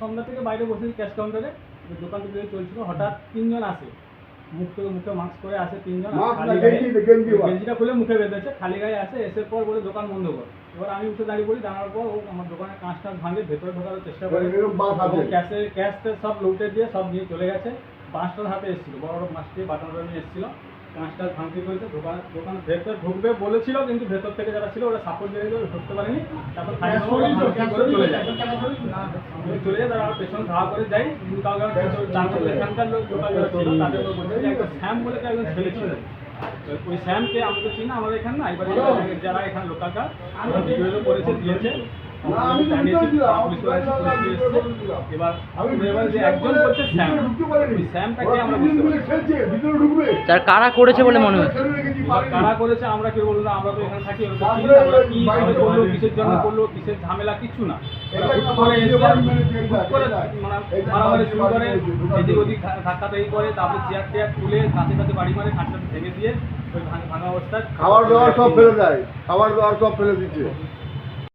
সন্ধ্যা থেকে বাইরে বসেছি ক্যাশ কাউন্টারে, দোকান থেকে চলছিল, হঠাৎ 3 জন আসে, মুখে মাস্ক করে আসে 3 জন, গেঞ্জিটা খুলে মুখে বেঁধেছে, খালি গায়ে আসে, এসে পর বলে দোকান বন্ধ কর। এবার আমি উঠে দাঁড়িয়ে পড়ি, দাঁড়ানোর পর ও আমার দোকানের কাঁচ ভাঙে ভেতরে ঢোকার চেষ্টা করে, ক্যাশ সব লুটে দিয়ে সব নিয়ে চলে গেছে। বাঁশটার হাতে এসেছিল, বড় বড় মাছ দিয়ে বাটানোটা নিয়ে এসেছিল, কাঁচটা ভাঙতে করেছে। দোকান ভেতর ঢুকবে বলেছিল, কিন্তু ভেতর থেকে যারা ছিল ওরা সাপোর্ট দিয়ে ঢুকতে পারেনি। তারপর চলে যায়, তারা পেছনে ধাওয়া করে যাই, কিন্তু কাউকে এখানকার লোক লোকাল যারা ছিল তাদের বলছে যে একটা স্যাম বলে একজন ছেলে ছিল, ওই স্যামকে আমরা তো চিনি, আমাদের এখানে না, এবার যারা এখানে লোকালটা ভিডিও করেছে দিয়েছে, তার কারা করেছে বলে মনে হচ্ছে? কারা করেছে আমরা কেউ বলবো না, আমরা তো এখানে থাকি, কি করলো, কিসের জন্য করলো, কিসের ঝামেলা, কিছু না। মারামারি শুরু করে, এদিক ওদিক ধাক্কাধাক্কি করে, তারপরে চেয়ার টেয়ার তুলে কাছে কাছে বাড়ি মারে, কাঁচটা ভেঙে দিয়ে ওই ভাঙা অবস্থায় খাবার দাবার সব ফেলে দেয়, খাবার দাবার সব ফেলে দিচ্ছে।